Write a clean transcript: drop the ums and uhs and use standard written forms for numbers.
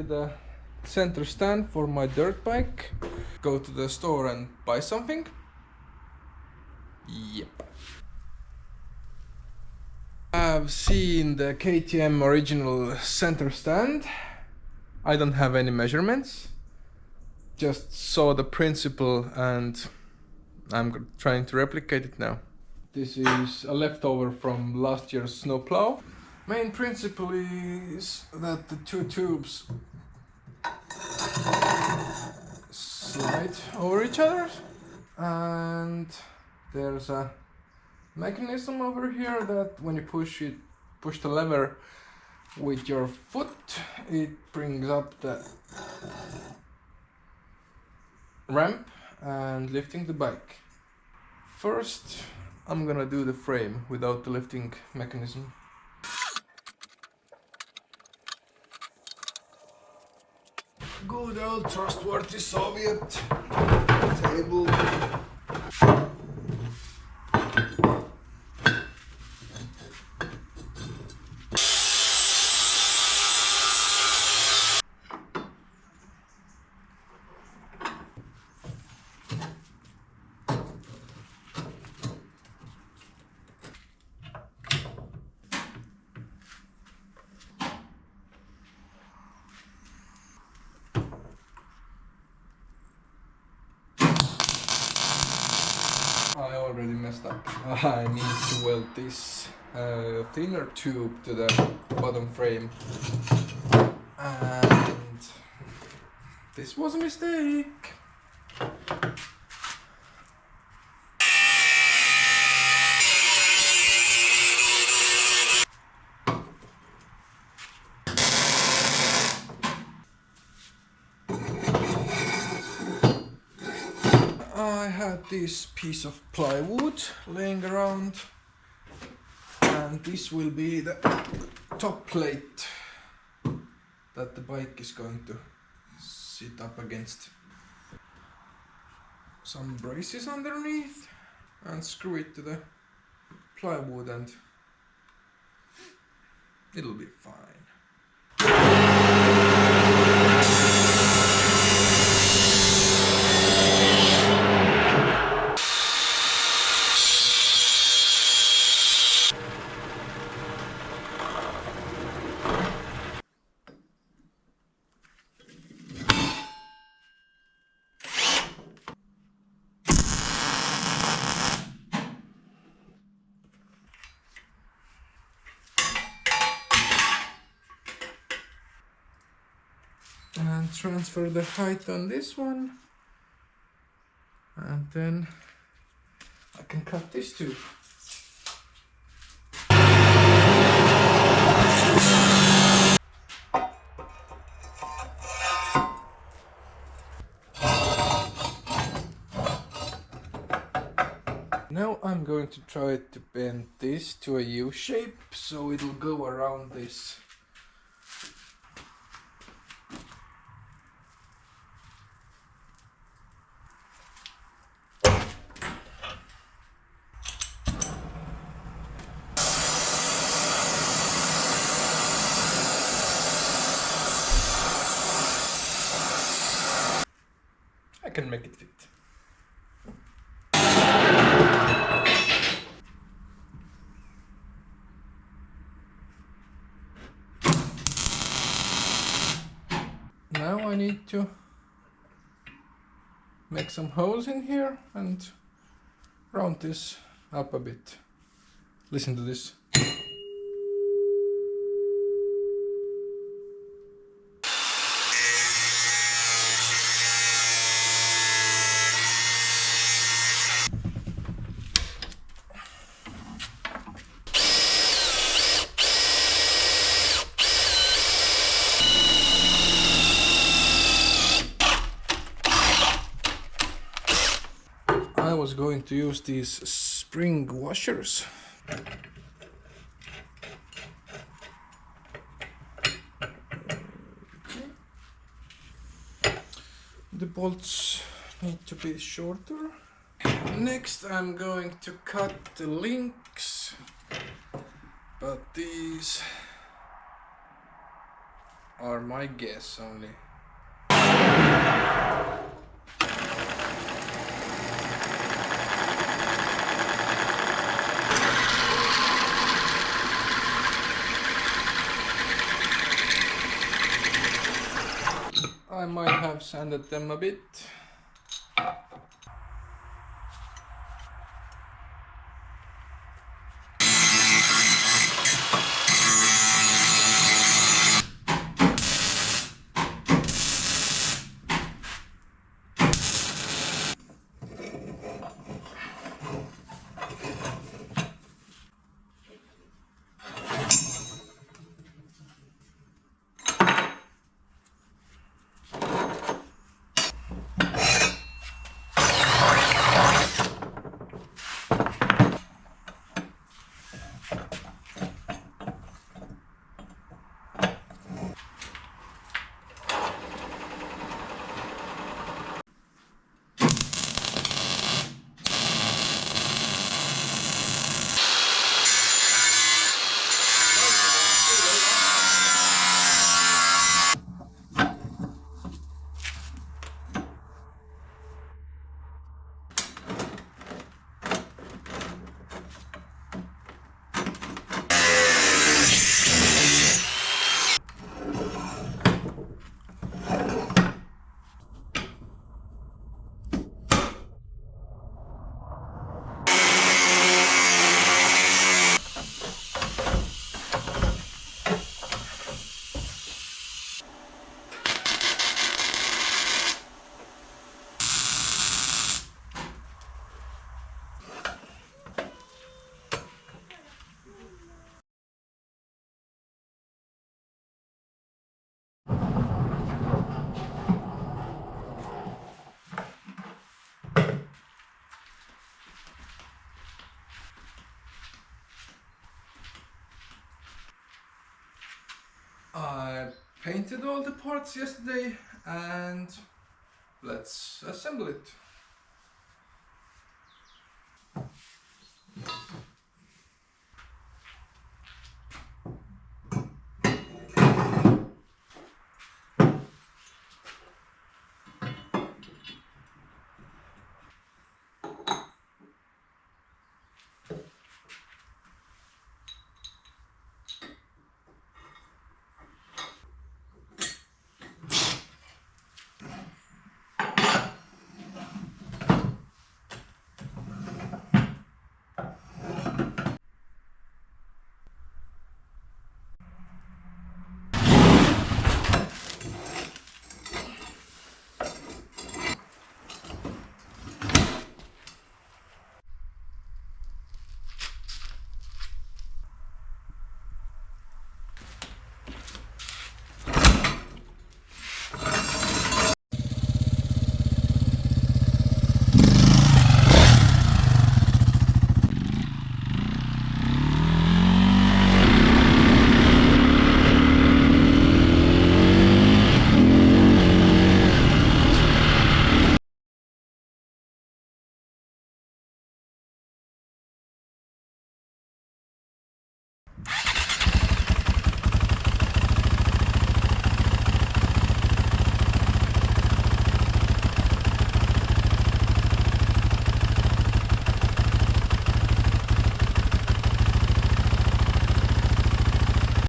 the center stand for my dirt bike. Go to the store and buy something. Yep. I've seen the KTM original center stand. I don't have any measurements. Just saw the principle and I'm trying to replicate it now. This is a leftover from last year's snowplow. Main principle is that the two tubes slide over each other, and there's a mechanism over here that when you push the lever with your foot, it brings up the ramp and lifting the bike. First, I'm gonna do the frame without the lifting mechanism. Good old trustworthy Soviet table. I already messed up. I need to weld this thinner tube to the bottom frame. And this was a mistake. I had this piece of plywood laying around, and this will be the top plate that the bike is going to sit up against. Some braces underneath and screw it to the plywood and it'll be fine. And transfer the height on this one, and then I can cut this too. Now I'm going to try to bend this to a U shape so it'll go around this. I can make it fit. Now I need to make some holes in here and round this up a bit. Listen to this. I was going to use these spring washers. The bolts need to be shorter. Next I'm going to cut the links, but these are my guess only. I might have sanded them a bit. I painted all the parts yesterday and let's assemble it.